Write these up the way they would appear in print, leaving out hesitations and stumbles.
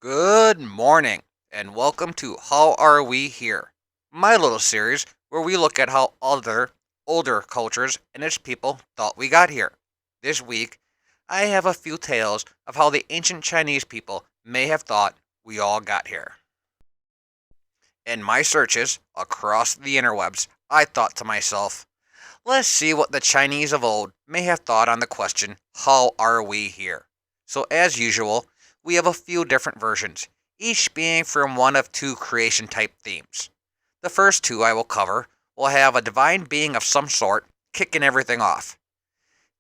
Good morning, and welcome to How Are We Here? My little series where we look at how other, older cultures and its people thought we got here. This week, I have a few tales of how the ancient Chinese people may have thought we all got here. In my searches across the interwebs, I thought to myself, let's see what the Chinese of old may have thought on the question, how are we here? So, as usual, we have a few different versions, each being from one of two creation type themes. The first two I will cover will have a divine being of some sort kicking everything off.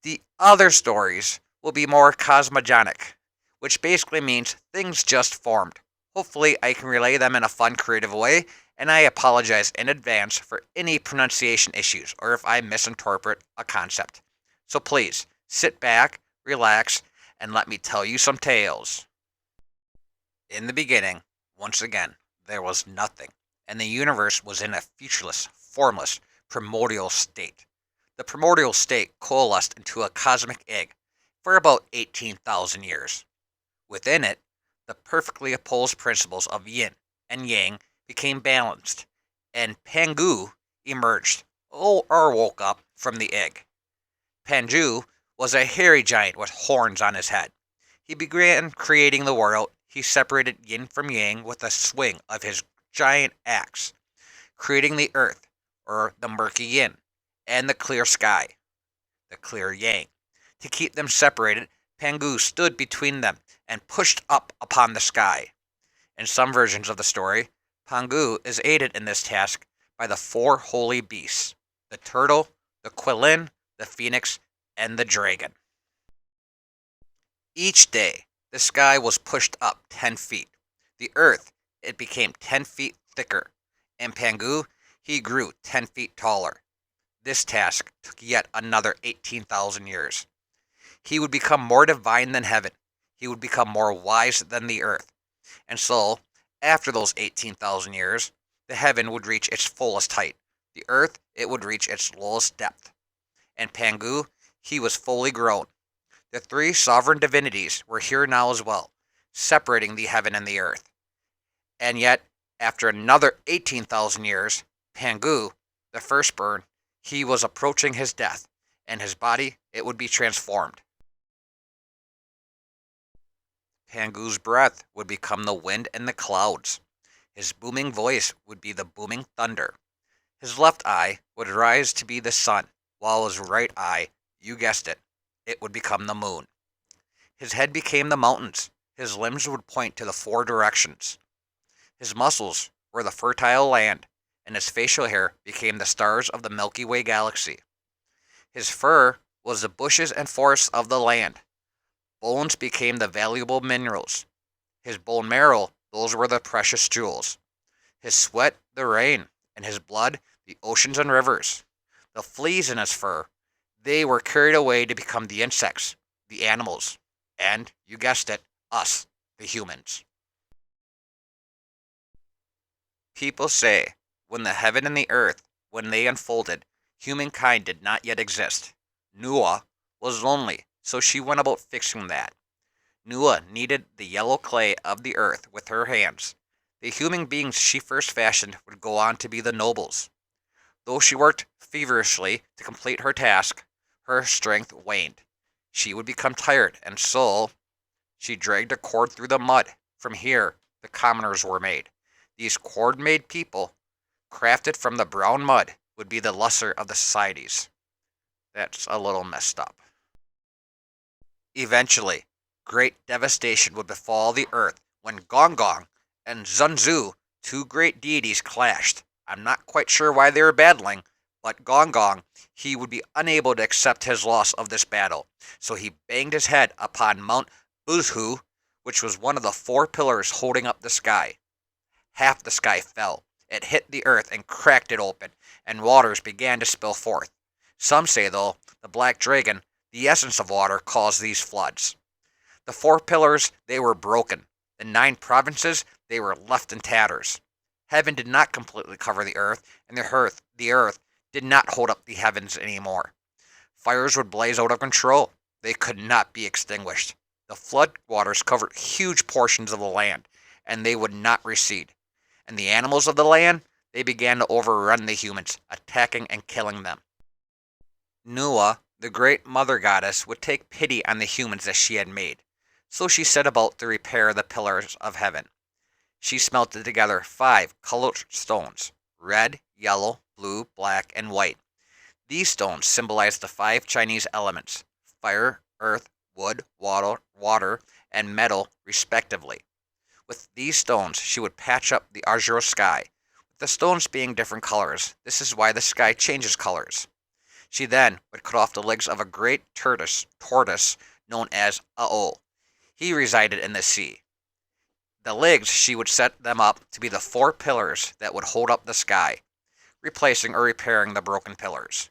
The other stories will be more cosmogonic, which basically means things just formed. Hopefully, I can relay them in a fun, creative way, and I apologize in advance for any pronunciation issues or if I misinterpret a concept. So please, sit back, relax, and let me tell you some tales. In the beginning, once again, there was nothing, and the universe was in a featureless, formless, primordial state. The primordial state coalesced into a cosmic egg for about 18,000 years. Within it, the perfectly opposed principles of yin and yang became balanced, and Pangu emerged, or woke up, from the egg. Pangu was a hairy giant with horns on his head. He began creating the world. He separated yin from yang with a swing of his giant axe, creating the earth, or the murky yin, and the clear sky, the clear yang. To keep them separated, Pangu stood between them and pushed up upon the sky. In some versions of the story, Pangu is aided in this task by the four holy beasts: the turtle, the quillin, the phoenix, and the dragon. Each day, the sky was pushed up 10 feet. The earth, it became 10 feet thicker, and Pangu, he grew 10 feet taller. This task took yet another 18,000 years. He would become more divine than heaven. He would become more wise than the earth. And so, after those 18,000 years, the heaven would reach its fullest height. The earth, it would reach its lowest depth. And Pangu, he was fully grown. The three sovereign divinities were here now as well, separating the heaven and the earth. And yet, after another 18,000 years, Pangu, the firstborn, he was approaching his death, and his body, it would be transformed. Pangu's breath would become the wind and the clouds. His booming voice would be the booming thunder. His left eye would rise to be the sun, while his right eye, you guessed it, it would become the moon. His head became the mountains. His limbs would point to the four directions. His muscles were the fertile land, and his facial hair became the stars of the Milky Way galaxy. His fur was the bushes and forests of the land. Bones became the valuable minerals. His bone marrow, those were the precious jewels. His sweat, the rain, and his blood, the oceans and rivers. The fleas in his fur, they were carried away to become the insects, the animals, and, you guessed it, us, the humans. People say, when the heaven and the earth, when they unfolded, humankind did not yet exist. Nuwa was lonely, so she went about fixing that. Nuwa kneaded the yellow clay of the earth with her hands. The human beings she first fashioned would go on to be the nobles. Though she worked feverishly to complete her task, her strength waned. She would become tired, and so she dragged a cord through the mud. From here, the commoners were made. These cord-made people, crafted from the brown mud, would be the lesser of the societies. That's a little messed up. Eventually, great devastation would befall the earth when Gong Gong and Zunzu, two great deities, clashed. I'm not quite sure why they were battling, but Gong Gong, he would be unable to accept his loss of this battle, so he banged his head upon Mount Buzhu, which was one of the four pillars holding up the sky. Half the sky fell. It hit the earth and cracked it open, and waters began to spill forth. Some say, though, the black dragon, the essence of water, caused these floods. The four pillars, they were broken. The 9 provinces, they were left in tatters. Heaven did not completely cover the earth, and the earth did not hold up the heavens anymore. Fires would blaze out of control. They could not be extinguished. The flood waters covered huge portions of the land, and they would not recede. And the animals of the land, they began to overrun the humans, attacking and killing them. Nuwa, the great mother goddess, would take pity on the humans that she had made, so she set about to repair the pillars of heaven. She smelted together 5 colored stones: red, yellow, blue, black, and white. These stones symbolized the 5 Chinese elements: fire, earth, wood, water, and metal, respectively. With these stones, she would patch up the azure sky, with the stones being different colors. This is why the sky changes colors. She then would cut off the legs of a great tortoise known as Ao. He resided in the sea. The legs, she would set them up to be the 4 pillars that would hold up the sky, replacing or repairing the broken pillars.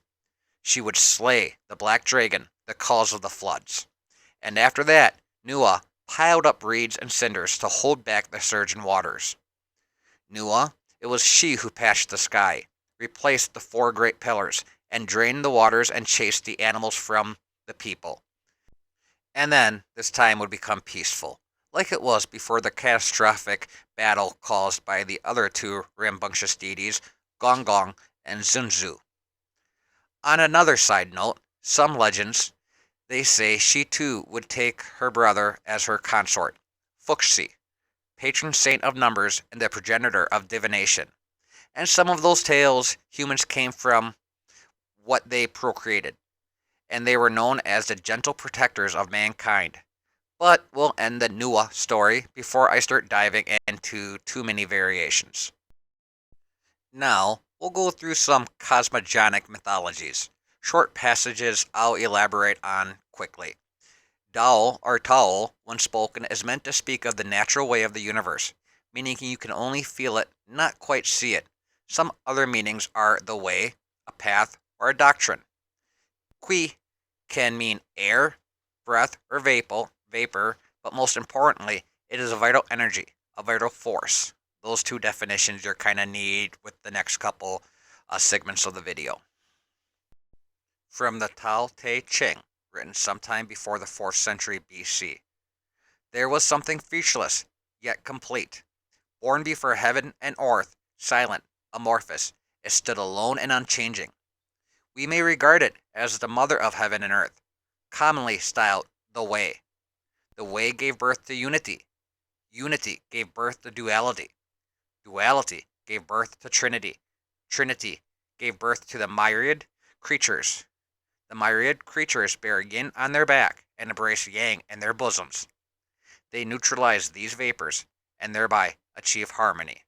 She would slay the black dragon, the cause of the floods. And after that, Nuwa piled up reeds and cinders to hold back the surging waters. Nuwa, it was she who patched the sky, replaced the 4 great pillars, and drained the waters and chased the animals from the people. And then this time would become peaceful, like it was before the catastrophic battle caused by the other 2 rambunctious deities, Gong Gong and Zunzu. On another side note, some legends, they say she too would take her brother as her consort, Fuxi, patron saint of numbers and the progenitor of divination. And some of those tales, humans came from what they procreated, and they were known as the gentle protectors of mankind. But we'll end the Nuwa story before I start diving into too many variations. Now, we'll go through some cosmogonic mythologies. Short passages I'll elaborate on quickly. Dao, or Tao, when spoken, is meant to speak of the natural way of the universe, meaning you can only feel it, not quite see it. Some other meanings are the way, a path, or a doctrine. Qui can mean air, breath, or vapor, but most importantly, it is a vital energy, a vital force. Those 2 definitions you're kind of need with the next couple segments of the video. From the Tao Te Ching, written sometime before the 4th century BC. There was something featureless, yet complete. Born before heaven and earth, silent, amorphous, it stood alone and unchanging. We may regard it as the mother of heaven and earth, commonly styled the Way. The Way gave birth to unity. Unity gave birth to duality. Duality gave birth to Trinity. Trinity gave birth to the myriad creatures. The myriad creatures bear yin on their back and embrace yang in their bosoms. They neutralize these vapors and thereby achieve harmony.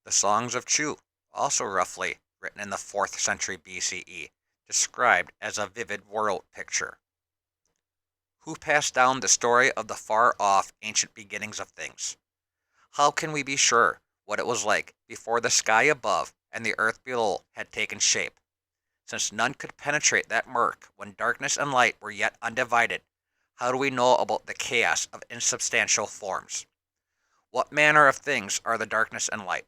The Songs of Chu, also roughly written in the 4th century BCE, described as a vivid world picture. Who passed down the story of the far-off ancient beginnings of things? How can we be sure what it was like before the sky above and the earth below had taken shape? Since none could penetrate that murk when darkness and light were yet undivided, how do we know about the chaos of insubstantial forms? What manner of things are the darkness and light?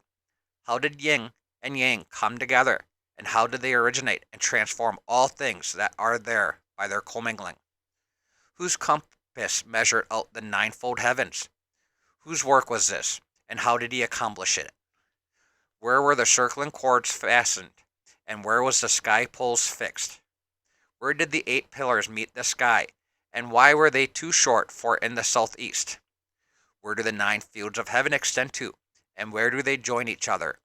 How did yin and yang come together, and how did they originate and transform all things that are there by their commingling? Whose compass measured out the 9-fold heavens? Whose work was this, and how did he accomplish it? Where were the circling cords fastened, and where was the sky poles fixed? Where did the 8 pillars meet the sky, and why were they too short for in the southeast? Where do the 9 fields of heaven extend to, and where do they join each other?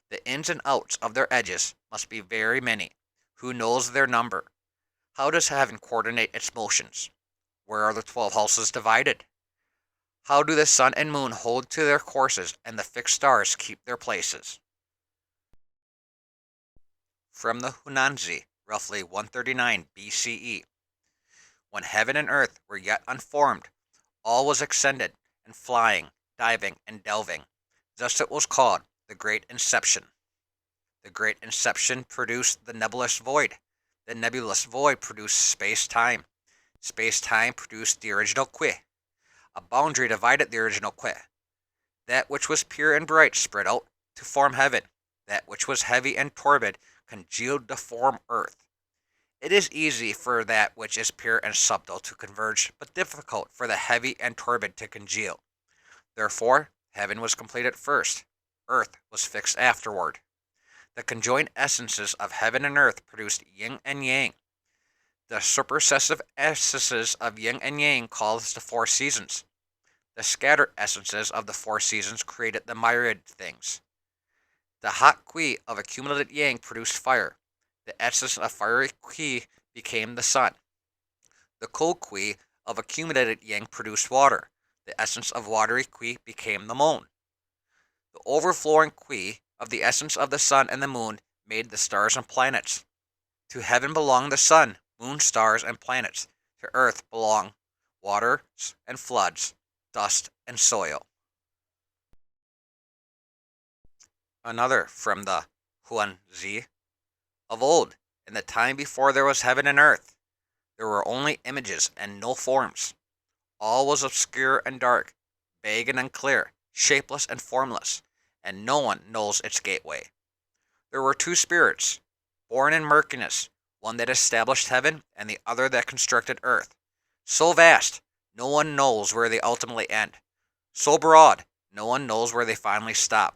The ins and outs of their edges must be very many. Who knows their number? How does heaven coordinate its motions? Where are the 12 houses divided? How do the sun and moon hold to their courses and the fixed stars keep their places? From the Huainanzi, roughly 139 BCE. When heaven and earth were yet unformed, all was ascended and flying, diving, and delving. Thus it was called the Great Inception. The Great Inception produced the nebulous void. The nebulous void produced space-time. Space-time produced the original Qui. A boundary divided the original Qui. That which was pure and bright spread out to form heaven. That which was heavy and torpid congealed to form earth. It is easy for that which is pure and subtle to converge, but difficult for the heavy and turbid to congeal. Therefore, heaven was completed first, earth was fixed afterward. The conjoined essences of heaven and earth produced yin and yang. The supersessive essences of yin and yang caused the four seasons. The scattered essences of the four seasons created the myriad things. The hot qi of accumulated yang produced fire. The essence of fiery qi became the sun. The cold qi of accumulated yang produced water. The essence of watery qi became the moon. The overflowing qi of the essence of the sun and the moon made the stars and planets. To heaven belong the sun, moon, stars, and planets. To earth belong waters and floods, dust and soil. Another from the Huainanzi. Of old, in the time before there was heaven and earth, there were only images and no forms. All was obscure and dark, vague and unclear, shapeless and formless, and no one knows its gateway. There were two spirits, born in murkiness, one that established heaven and the other that constructed earth. So vast, no one knows where they ultimately end. So broad, no one knows where they finally stop.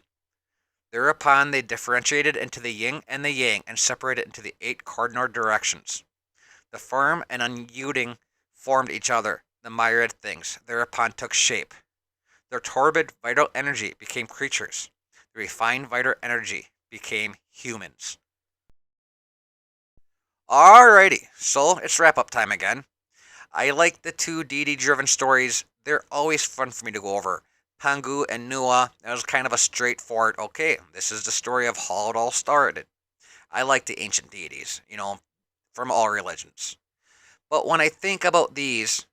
Thereupon they differentiated into the yin and the yang and separated into the 8 cardinal directions. The firm and unyielding formed each other. The myriad things thereupon took shape. Their torpid vital energy became creatures. The refined vital energy became humans. Alrighty, so it's wrap up time again. I like the 2 deity driven stories. They're always fun for me to go over. Pangu and Nuwa, that was kind of a straightforward, okay, this is the story of how it all started. I like the ancient deities, from all religions. But when I think about these,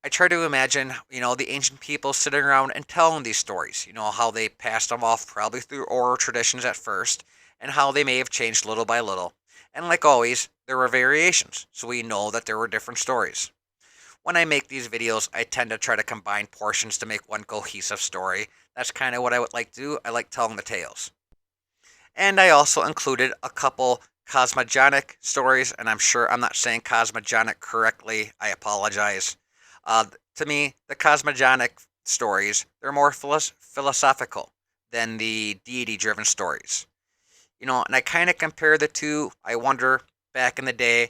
I try to imagine, the ancient people sitting around and telling these stories, how they passed them off probably through oral traditions at first, and how they may have changed little by little. And like always, there were variations, so we know that there were different stories. When I make these videos, I tend to try to combine portions to make one cohesive story. That's kind of what I would like to do. I like telling the tales. And I also included a couple cosmogonic stories, and I'm sure I'm not saying cosmogonic correctly. I apologize. To me, the cosmogonic stories, they're more philosophical than the deity-driven stories. And I kind of compare the two. I wonder, back in the day,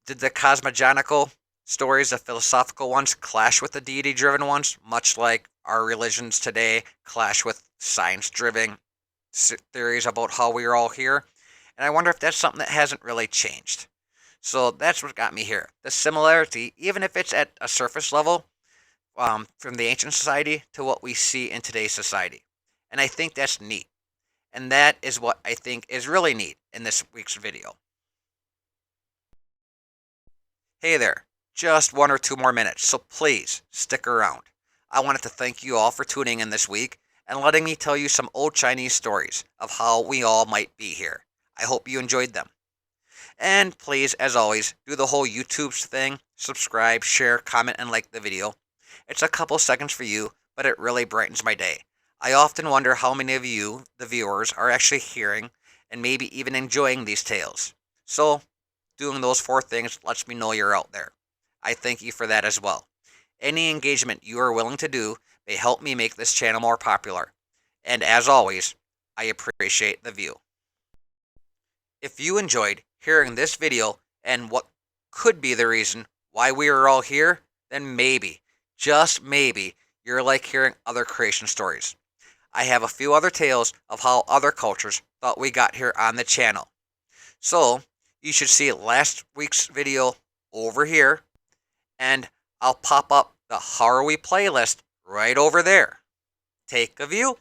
did the cosmogonical stories, the philosophical ones, clash with the deity-driven ones, much like our religions today clash with science-driven theories about how we are all here? And I wonder if that's something that hasn't really changed. So that's what got me here. The similarity, even if it's at a surface level, from the ancient society to what we see in today's society. And I think that's neat. And that is what I think is really neat in this week's video. Hey there, just 1 or 2 more minutes, so please stick around. I wanted to thank you all for tuning in this week and letting me tell you some old Chinese stories of how we all might be here. I hope you enjoyed them. And please, as always, do the whole YouTube thing, subscribe, share, comment, and like the video. It's a couple seconds for you, but it really brightens my day. I often wonder how many of you, the viewers, are actually hearing and maybe even enjoying these tales. So, doing those 4 things lets me know you're out there. I thank you for that as well. Any engagement you are willing to do may help me make this channel more popular. And as always, I appreciate the view. If you enjoyed hearing this video and what could be the reason why we are all here, then maybe, just maybe, you're like hearing other creation stories. I have a few other tales of how other cultures thought we got here on the channel. So, you should see last week's video over here, and I'll pop up the How Are We playlist right over there. Take a view.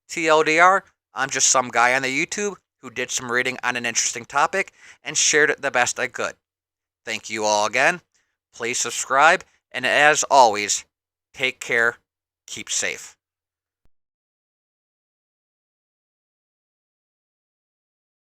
TLDR, I'm just some guy on the YouTube who did some reading on an interesting topic and shared it the best I could. Thank you all again. Please subscribe, and as always, take care, keep safe.